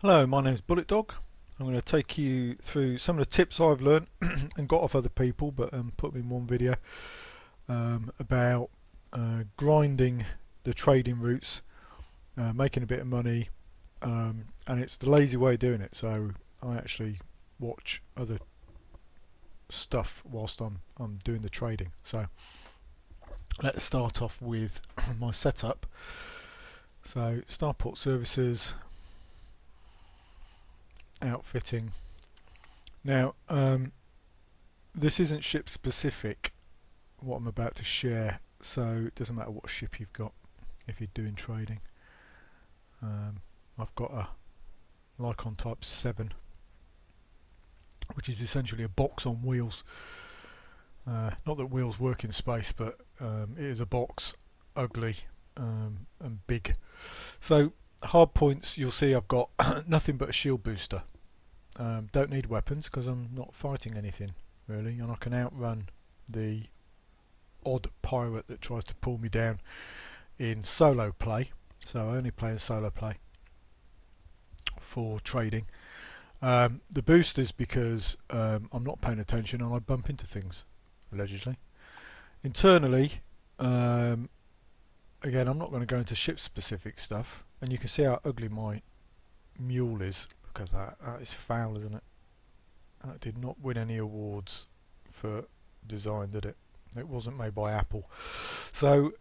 Hello, my name is Bullet Dog. I'm going to take you through some of the tips I've learned and got off other people, but put them in one video about grinding the trading routes, making a bit of money, and it's the lazy way of doing it. So I actually watch other stuff whilst I'm doing the trading. So let's start off with my setup. So Starport Services, outfitting. Now, this isn't ship specific, what I'm about to share, so it doesn't matter what ship you've got if you're doing trading. I've got a Lycon Type 7, which is essentially a box on wheels. Not that wheels work in space, but it is a box, ugly and big. So hard points, you'll see I've got nothing but a shield booster. Don't need weapons because I'm not fighting anything really, and I can outrun the odd pirate that tries to pull me down in solo play. So I only play in solo play for trading. The boosters because I'm not paying attention and I bump into things, allegedly. Internally, again, I'm not going to go into ship specific stuff, and you can see how ugly my mule is. Look at that, that is foul, isn't it? That did not win any awards for design, did it? It wasn't made by Apple. So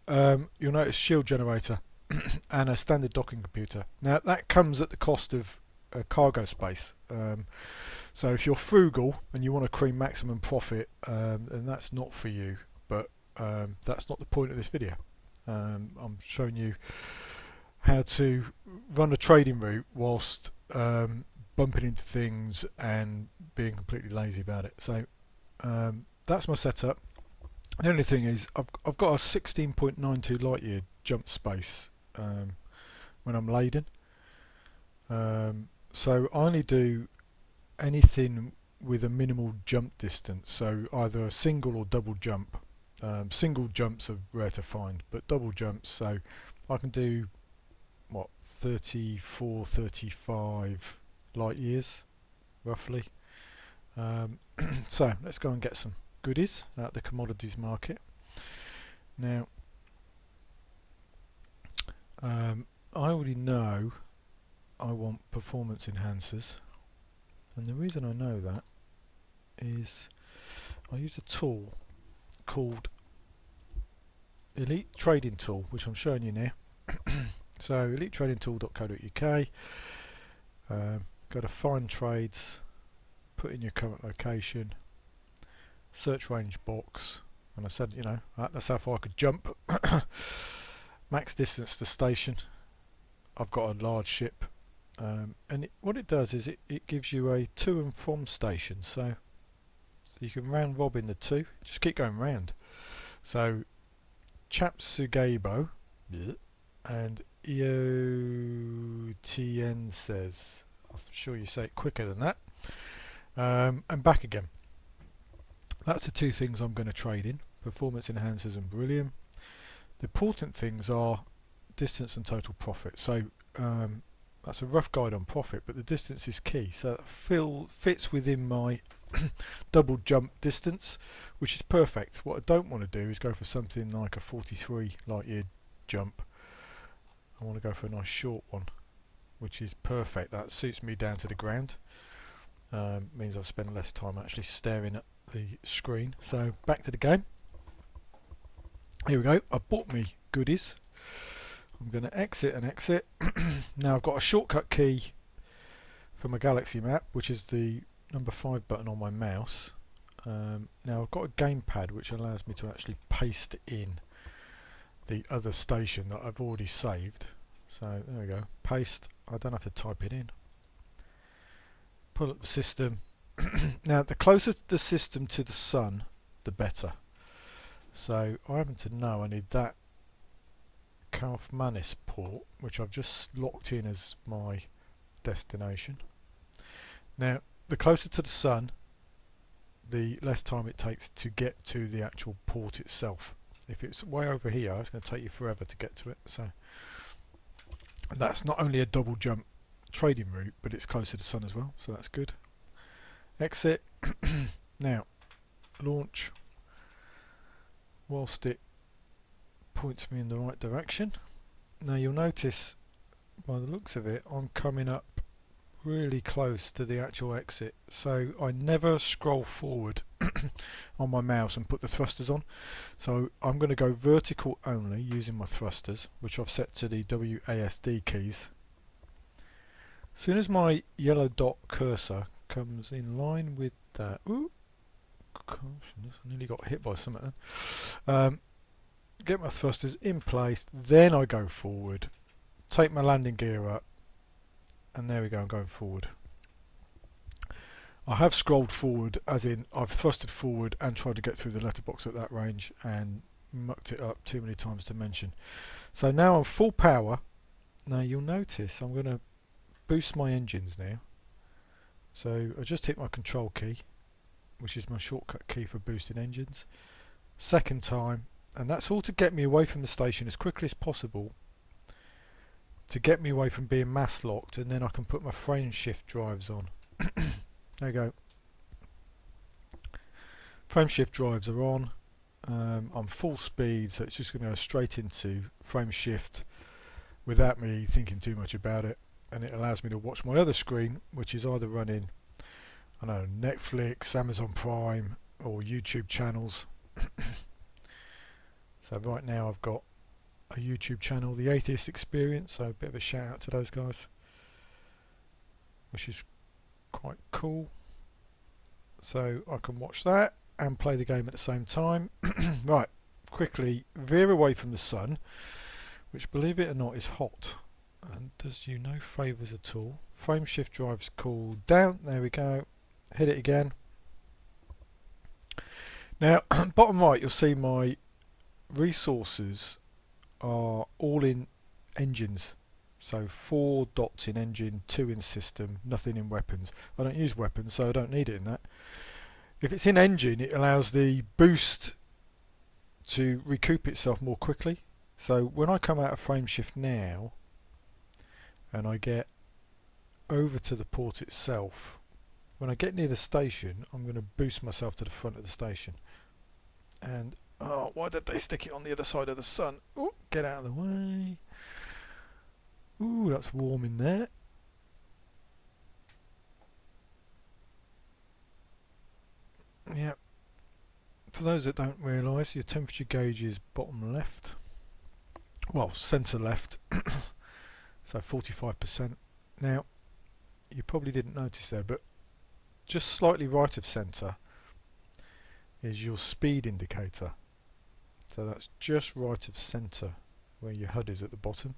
you'll notice shield generator and a standard docking computer. Now that comes at the cost of cargo space. So if you're frugal and you want to cream maximum profit, then that's not for you. But that's not the point of this video. I'm showing you how to run a trading route whilst bumping into things and being completely lazy about it. So that's my setup. The only thing is I've got a 16.92 light year jump space when I'm laden. So I only do anything with a minimal jump distance, so either a single or double jump. Single jumps are rare to find, but double jumps, so I can do what, 34, 35 light years roughly. So let's go and get some goodies at the commodities market. Now I already know I want performance enhancers, and the reason I know that is I use a tool called Elite Trading Tool, which I'm showing you now. So elitetradingtool.co.uk, go to find trades, put in your current location, search range box, and I said, you know, that's how far I could jump. Max distance to station. I've got a large ship, and what it does is it gives you a to and from station, so you can round robin the two, just keep going round. So Chapsugabo and EOTN says, I'm sure you say it quicker than that, and back again. That's the two things I'm going to trade in, performance enhancers and beryllium. The important things are distance and total profit. So that's a rough guide on profit, but the distance is key. So it fits within my double jump distance, which is perfect. What I don't want to do is go for something like a 43 light year jump. I want to go for a nice short one, which is perfect. That suits me down to the ground. Means I'll spend less time actually staring at the screen. So back to the game. Here we go. I bought me goodies. I'm going to exit and exit. Now I've got a shortcut key for my Galaxy map, which is the number 5 button on my mouse. Now I've got a gamepad which allows me to actually paste in the other station that I've already saved. So there we go, paste. I don't have to type it in. Pull up the system. Now the closer the system to the sun, the better. So I happen to know I need that Kaufmannis port, which I've just locked in as my destination. Now the closer to the sun, the less time it takes to get to the actual port itself. If it's way over here, it's going to take you forever to get to it. So that's not only a double jump trading route, but it's close to the sun as well, so that's good. Exit. Now, launch whilst it points me in the right direction. Now you'll notice by the looks of it I'm coming up really close to the actual exit, so I never scroll forward on my mouse and put the thrusters on. So I'm going to go vertical only using my thrusters, which I've set to the WASD keys. As soon as my yellow dot cursor comes in line with that, ooh, gosh, I nearly got hit by something then. Get my thrusters in place, then I go forward, take my landing gear up, and there we go, I'm going forward. I have scrolled forward, as in I've thrusted forward and tried to get through the letterbox at that range and mucked it up too many times to mention. So now I'm full power. Now you'll notice I'm going to boost my engines now. So I just hit my control key, which is my shortcut key for boosting engines. Second time, and that's all to get me away from the station as quickly as possible, to get me away from being mass locked, and then I can put my frame shift drives on. There you go. Frame shift drives are on. I'm full speed, so it's just going to go straight into frame shift without me thinking too much about it, and it allows me to watch my other screen, which is either running, I don't know, Netflix, Amazon Prime, or YouTube channels. So right now I've got a YouTube channel, The Atheist Experience, so a bit of a shout out to those guys, which is quite cool. So I can watch that and play the game at the same time. Right, quickly veer away from the sun, which, believe it or not, is hot and does you no favours at all. Frame shift drives cooled down, there we go, hit it again. Now bottom right you'll see my resources are all in engines, so 4 dots in engine, 2 in system, nothing in weapons. I don't use weapons, so I don't need it in that. If it's in engine, it allows the boost to recoup itself more quickly. So when I come out of frame shift now and I get over to the port itself, when I get near the station I'm going to boost myself to the front of the station. And oh, why did they stick it on the other side of the sun? Ooh, get out of the way. Ooh, that's warm in there. Yeah. For those that don't realise, your temperature gauge is bottom left. Well, centre left. So 45%. Now, you probably didn't notice there, but just slightly right of centre is your speed indicator. So that's just right of centre where your HUD is at the bottom.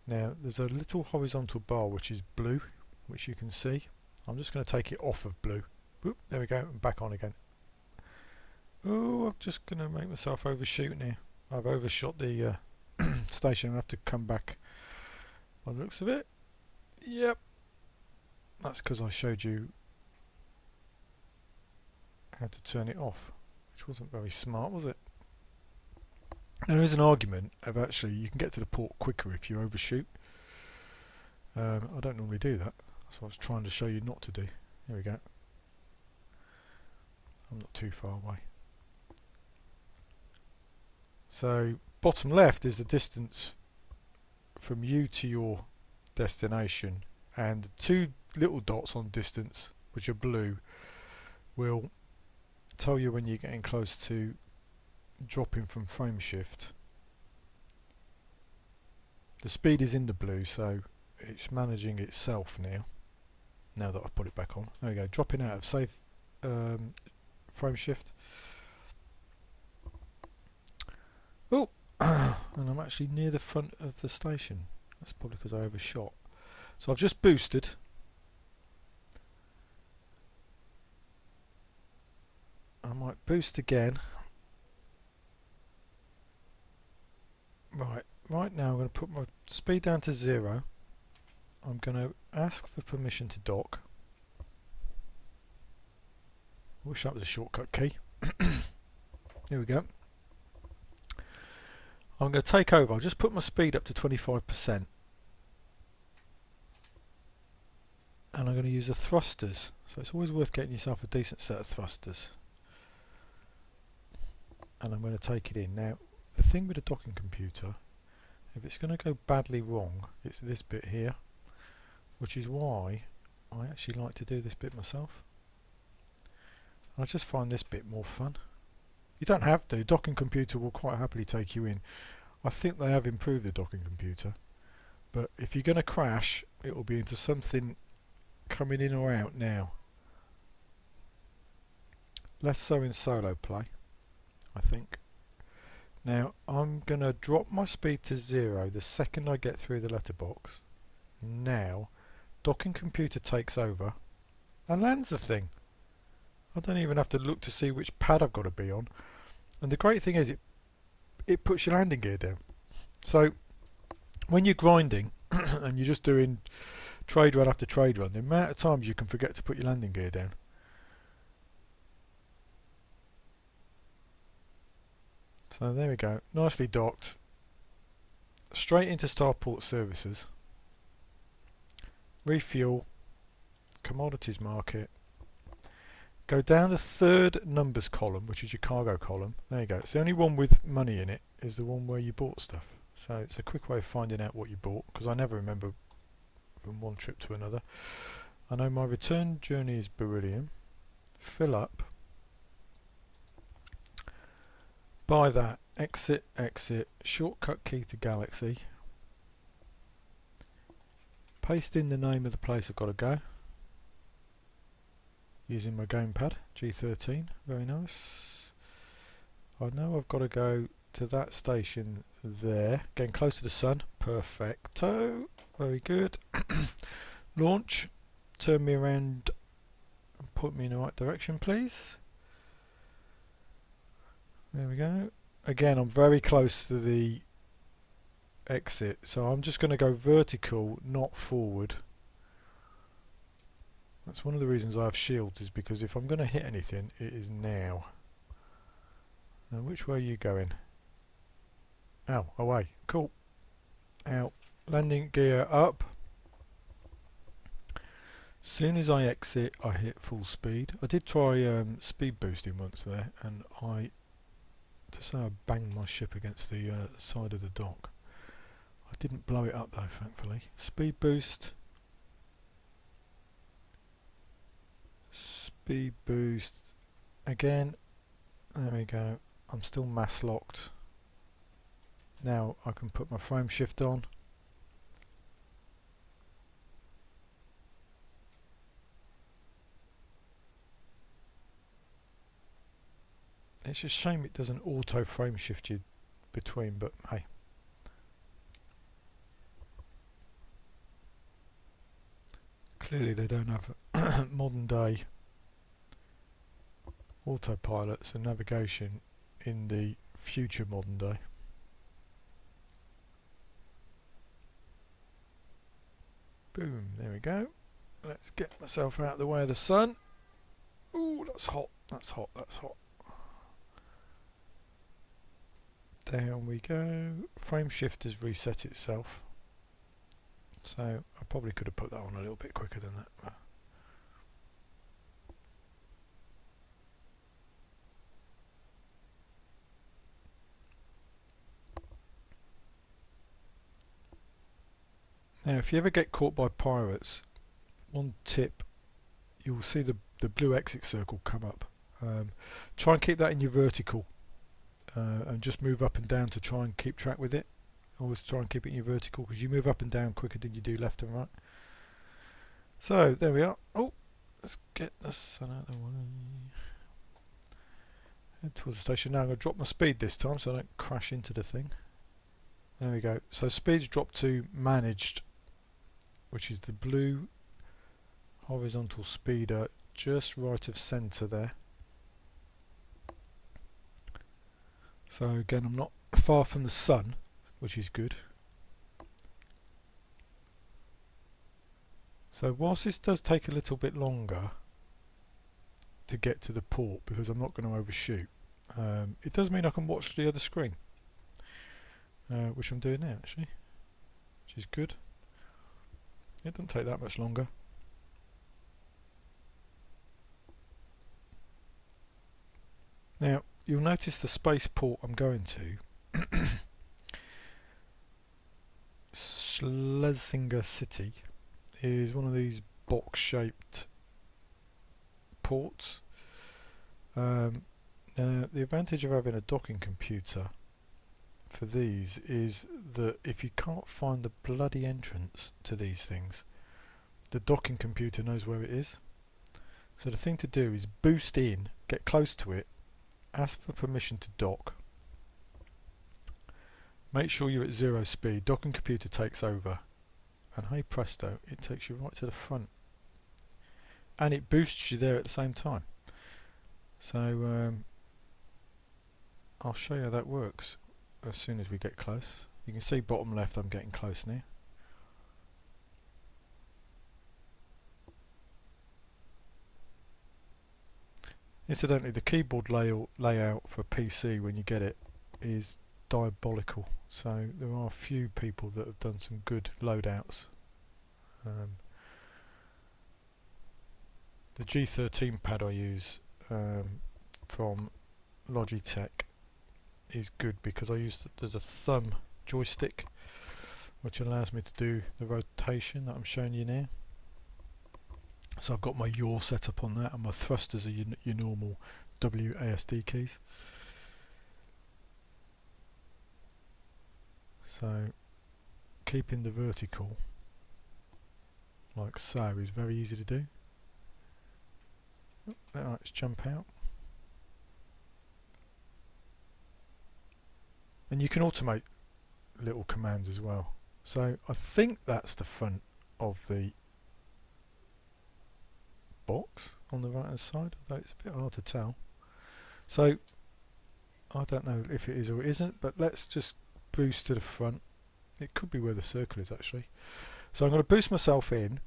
Now there's a little horizontal bar which is blue, which you can see. I'm just going to take it off of blue. Whoop, there we go, and back on again. Oh, I'm just going to make myself overshoot now. I've overshot the station. I have to come back by the looks of it. Yep, that's because I showed you how to turn it off, which wasn't very smart, was it? There is an argument of actually you can get to the port quicker if you overshoot. I don't normally do that. That's what I was trying to show you not to do. Here we go. I'm not too far away. So bottom left is the distance from you to your destination, and the 2 little dots on distance, which are blue, will tell you when you're getting close to dropping from frame shift. The speed is in the blue, so it's managing itself now that I've put it back on. There we go, dropping out of safe frame shift. Oh, and I'm actually near the front of the station. That's probably because I overshot. So I've just boosted. I might boost again. Right now I'm going to put my speed down to 0. I'm going to ask for permission to dock. I wish that was a shortcut key. Here we go. I'm going to take over. I'll just put my speed up to 25%. and I'm going to use the thrusters. So it's always worth getting yourself a decent set of thrusters. And I'm going to take it in. Now, the thing with a docking computer, if it's going to go badly wrong, it's this bit here, which is why I actually like to do this bit myself. I just find this bit more fun. You don't have to. Docking computer will quite happily take you in. I think they have improved the docking computer, but if you're going to crash, it will be into something coming in or out now. Less so in solo play, I think. Now I'm going to drop my speed to 0 the second I get through the letterbox. Now docking computer takes over and lands the thing. I don't even have to look to see which pad I've got to be on. And the great thing is it puts your landing gear down. So when you're grinding and you're just doing trade run after trade run, the amount of times you can forget to put your landing gear down. So there we go, nicely docked. Straight into Starport Services. Refuel, commodities market. Go down the third numbers column, which is your cargo column. There you go. It's the only one with money in it is the one where you bought stuff. So it's a quick way of finding out what you bought, because I never remember from one trip to another. I know my return journey is beryllium. Fill up. Buy that. Exit, exit. Shortcut key to Galaxy. Paste in the name of the place I've got to go. Using my gamepad, G13, very nice. I know I've got to go to that station there, getting close to the sun, perfecto, very good. Launch, turn me around and put me in the right direction please. There we go. Again, I'm very close to the exit, so I'm just going to go vertical, not forward. That's one of the reasons I have shields, is because if I'm going to hit anything, it is now. Now which way are you going? Ow, away. Cool. Out. Landing gear up. Soon as I exit, I hit full speed. I did try speed boosting once there, and I banged my ship against the side of the dock. I didn't blow it up though, thankfully. Speed boost. Speed boost again. There we go. I'm still mass locked. Now I can put my frame shift on. It's a shame it doesn't auto frame shift you between, but hey. Clearly they don't have modern day autopilots and navigation in the future modern day. Boom, there we go. Let's get myself out of the way of the sun. Ooh, that's hot, that's hot, that's hot. Down we go. Frame shift has reset itself. So I probably could have put that on a little bit quicker than that. Now if you ever get caught by pirates, one tip, you'll see the blue exit circle come up. Try and keep that in your vertical and just move up and down to try and keep track with it. Always try and keep it in your vertical, because you move up and down quicker than you do left and right. So there we are. Oh, let's get the sun out of the way. Head towards the station. Now I'm going to drop my speed this time so I don't crash into the thing. There we go. So speed's dropped to managed, which is the blue horizontal speeder just right of centre there. So again, I'm not far from the sun, which is good. So whilst this does take a little bit longer to get to the port, because I'm not going to overshoot, it does mean I can watch the other screen, which I'm doing now actually, which is good. It doesn't take that much longer. Now you'll notice the spaceport I'm going to, Schlesinger City, is one of these box shaped ports. Now the advantage of having a docking computer for these is that if you can't find the bloody entrance to these things, the docking computer knows where it is. So the thing to do is boost in, get close to it, ask for permission to dock, make sure you're at 0 speed, docking computer takes over, and hey presto, it takes you right to the front. And it boosts you there at the same time. So I'll show you how that works as soon as we get close. You can see bottom left I'm getting close now. Incidentally, the keyboard layout for a PC when you get it is diabolical, so there are a few people that have done some good loadouts. The G13 pad I use from Logitech is good because there's a thumb joystick which allows me to do the rotation that I'm showing you now. So I've got my yaw set up on that, and my thrusters are your normal WASD keys. So keeping the vertical like so is very easy to do. Let's jump out. And you can automate little commands as well. So I think that's the front of the box on the right hand side, although it's a bit hard to tell. So I don't know if it is or it isn't, but let's just boost to the front. It could be where the circle is actually. So I'm going to boost myself in.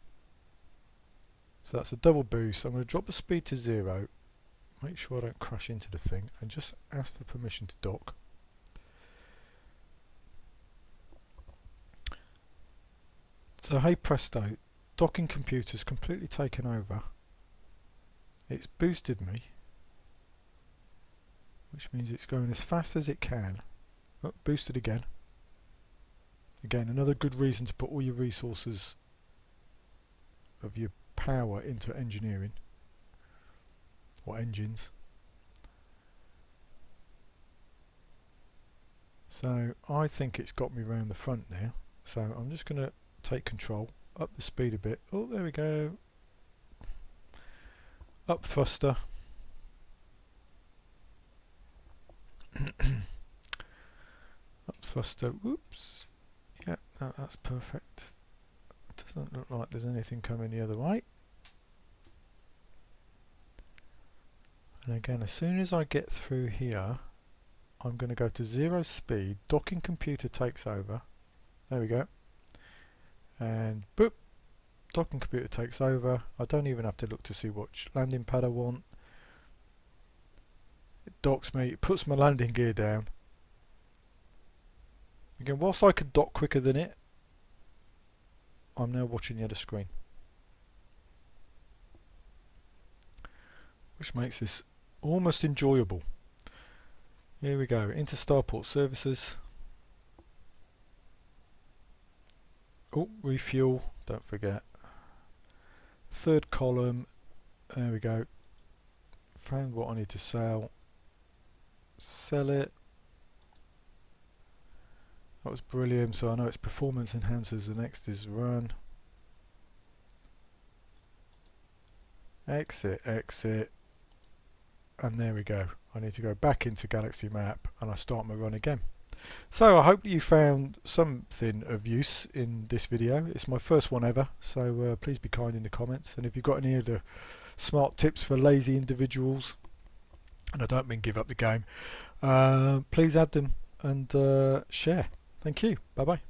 So that's a double boost. I'm going to drop the speed to 0, make sure I don't crash into the thing, and just ask for permission to dock. So hey presto, docking computer's completely taken over. It's boosted me, which means it's going as fast as it can. Oh, boosted again. Again, another good reason to put all your resources of your power into engineering or engines. So I think it's got me around the front now. So I'm just going to take control, up the speed a bit. Oh, there we go. Up thruster. Up thruster. Whoops. Yeah, that's perfect. Doesn't look like there's anything coming the other way. And again, as soon as I get through here, I'm going to go to 0 speed. Docking computer takes over. There we go. And boop. Docking computer takes over. I don't even have to look to see which landing pad I want. It docks me, it puts my landing gear down. Again, whilst I could dock quicker than it, I'm now watching the other screen, which makes this almost enjoyable. Here we go, into Starport Services. Oh, refuel, don't forget. Third column, there we go. Found what I need to sell. Sell it. That was brilliant, so I know it's performance enhancers. The next is run. Exit, exit. And there we go. I need to go back into Galaxy Map and I start my run again. So I hope you found something of use in this video. It's my first one ever, so please be kind in the comments. And if you've got any other smart tips for lazy individuals, and I don't mean give up the game, please add them and share. Thank you. Bye bye.